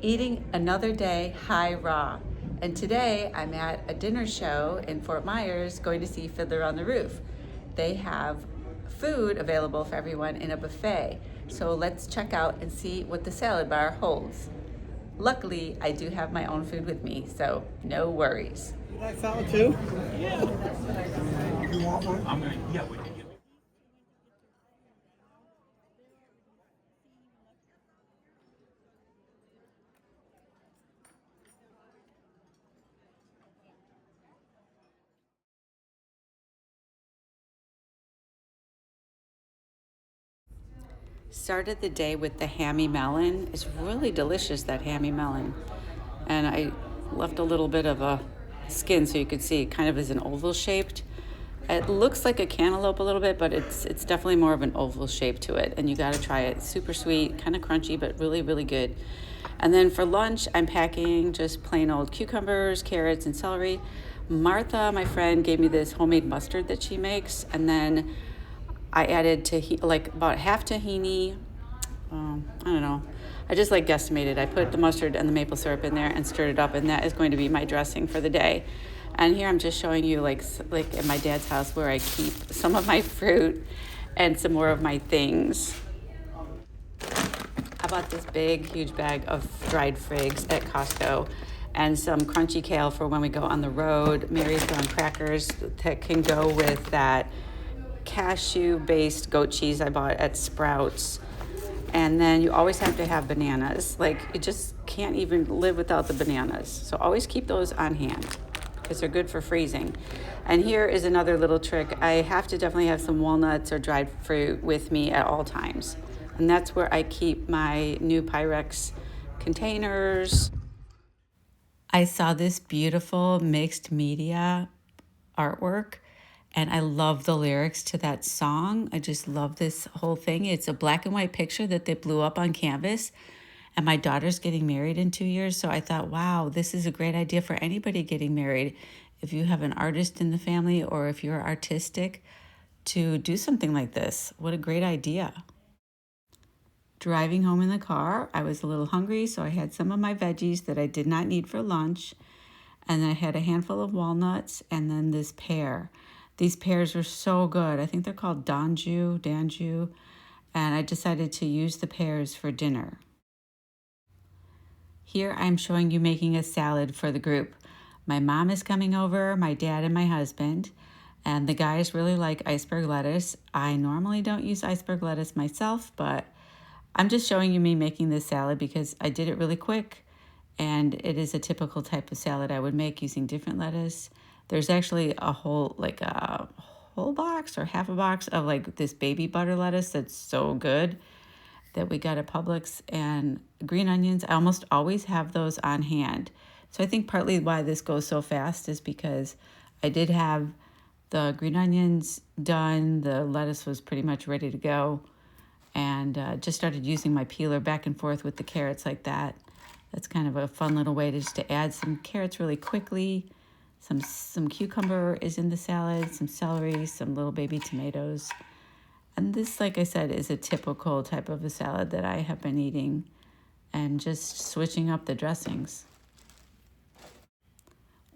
Eating another day high raw. And today I'm at a dinner show in Fort Myers going to see Fiddler on the Roof. They have food available for everyone in a buffet. So let's check out and see what the salad bar holds. Luckily, I do have my own food with me, so no worries. You like salad too? Yeah. You want one? I'm gonna, yeah, we can get it. Started the day with the hammy melon. It's really delicious, that hammy melon. And I left a little bit of a skin so you could see it kind of is an oval shaped. It looks like a cantaloupe a little bit, but it's definitely more of an oval shape to it. And you got to try it. Super sweet, kind of crunchy, but really, really good. And then for lunch, I'm packing just plain old cucumbers, carrots, and celery. Martha, my friend, gave me this homemade mustard that she makes. And then I added like about half tahini. I don't know. I just like guesstimated. I put the mustard and the maple syrup in there and stirred it up, and that is going to be my dressing for the day. And here I'm just showing you like at my dad's house where I keep some of my fruit and some more of my things. I bought this big, huge bag of dried figs at Costco and some crunchy kale for when we go on the road. Mary's graham crackers that can go with that cashew-based goat cheese I bought at Sprouts. And then you always have to have bananas. Like, you just can't even live without the bananas. So always keep those on hand because they're good for freezing. And here is another little trick. I have to definitely have some walnuts or dried fruit with me at all times. And that's where I keep my new Pyrex containers. I saw this beautiful mixed media artwork and I love the lyrics to that song. I just love this whole thing. It's a black and white picture that they blew up on canvas. And my daughter's getting married in 2 years. So I thought, wow, this is a great idea for anybody getting married. If you have an artist in the family or if you're artistic, to do something like this. What a great idea. Driving home in the car, I was a little hungry, so I had some of my veggies that I did not need for lunch. And then I had a handful of walnuts and then this pear. These pears are so good. I think they're called Danju, and I decided to use the pears for dinner. Here I'm showing you making a salad for the group. My mom is coming over, my dad and my husband, and the guys really like iceberg lettuce. I normally don't use iceberg lettuce myself, but I'm just showing you me making this salad because I did it really quick, and it is a typical type of salad I would make using different lettuce. There's actually a whole box or half a box of like this baby butter lettuce that's so good that we got at Publix, and green onions. I almost always have those on hand. So I think partly why this goes so fast is because I did have the green onions done. The lettuce was pretty much ready to go, and just started using my peeler back and forth with the carrots like that. That's kind of a fun little way to add some carrots really quickly. Some cucumber is in the salad, some celery, some little baby tomatoes. And this, like I said, is a typical type of a salad that I have been eating and just switching up the dressings.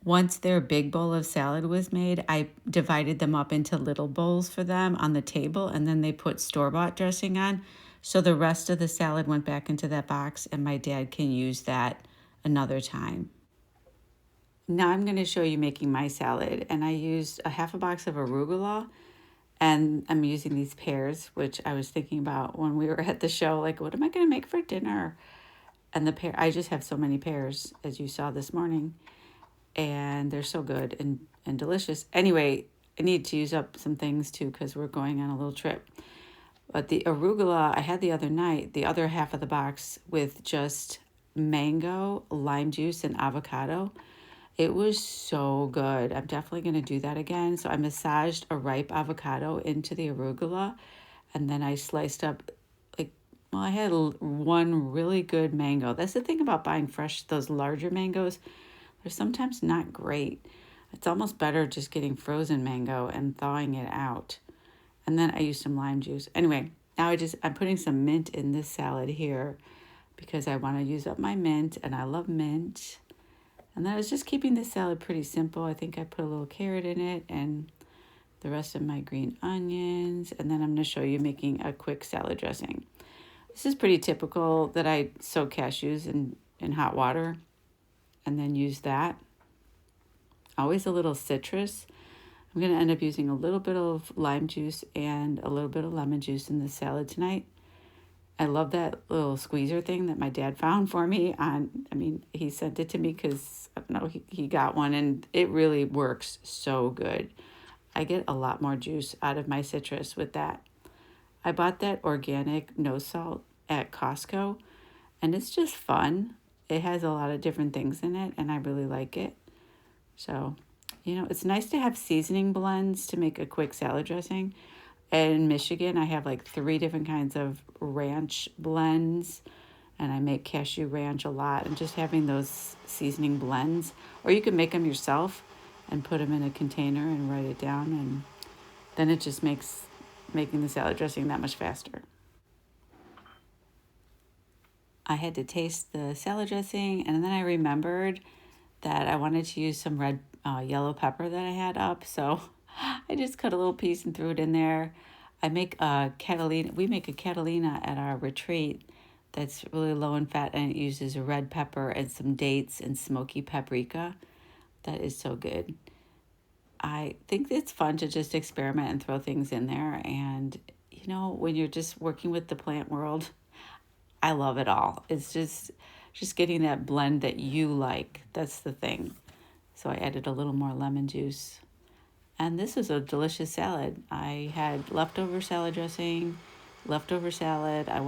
Once their big bowl of salad was made, I divided them up into little bowls for them on the table, and then they put store-bought dressing on. So the rest of the salad went back into that box, and my dad can use that another time. Now I'm going to show you making my salad, and I used a half a box of arugula, and I'm using these pears, which I was thinking about when we were at the show, like, what am I going to make for dinner? And I just have so many pears, as you saw this morning, and they're so good and delicious. Anyway, I need to use up some things too because we're going on a little trip. But the arugula I had the other night, the other half of the box with just mango, lime juice, and avocado. It was so good. I'm definitely going to do that again. So I massaged a ripe avocado into the arugula, and then I sliced up, I had one really good mango. That's the thing about buying fresh, those larger mangoes. They're sometimes not great. It's almost better just getting frozen mango and thawing it out. And then I used some lime juice. Anyway, now I'm putting some mint in this salad here. because I want to use up my mint, and I love mint. And then I was just keeping the salad pretty simple. I think I put a little carrot in it and the rest of my green onions. And then I'm going to show you making a quick salad dressing. This is pretty typical that I soak cashews in hot water and then use that. Always a little citrus. I'm going to end up using a little bit of lime juice and a little bit of lemon juice in the salad tonight. I love that little squeezer thing that my dad found for me he sent it to me because, I don't know, he got one, and it really works so good. I get a lot more juice out of my citrus with that. I bought that organic no salt at Costco, and it's just fun. It has a lot of different things in it, and I really like it. So, it's nice to have seasoning blends to make a quick salad dressing. In Michigan, I have like 3 different kinds of ranch blends, and I make cashew ranch a lot. And just having those seasoning blends, or you can make them yourself and put them in a container and write it down, and then it just makes making the salad dressing that much faster. I had to taste the salad dressing, and then I remembered that I wanted to use some red yellow pepper that I had up, so I just cut a little piece and threw it in there. We make a Catalina at our retreat that's really low in fat, and it uses a red pepper and some dates and smoky paprika. That is so good. I think it's fun to just experiment and throw things in there. And, when you're just working with the plant world, I love it all. It's just getting that blend that you like. That's the thing. So I added a little more lemon juice. And this is a delicious salad. I had leftover salad dressing, leftover salad. I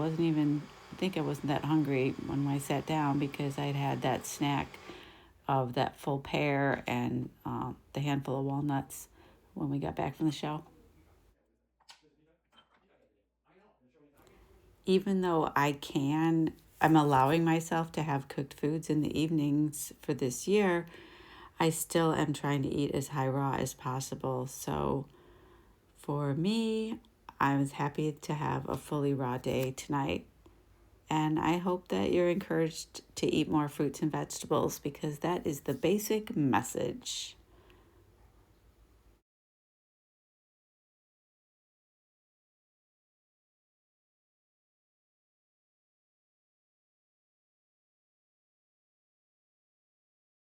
think I wasn't that hungry when I sat down because I'd had that snack of that full pear and the handful of walnuts when we got back from the show. Even though I'm allowing myself to have cooked foods in the evenings for this year, I still am trying to eat as high raw as possible. So for me, I was happy to have a fully raw day tonight. And I hope that you're encouraged to eat more fruits and vegetables because that is the basic message.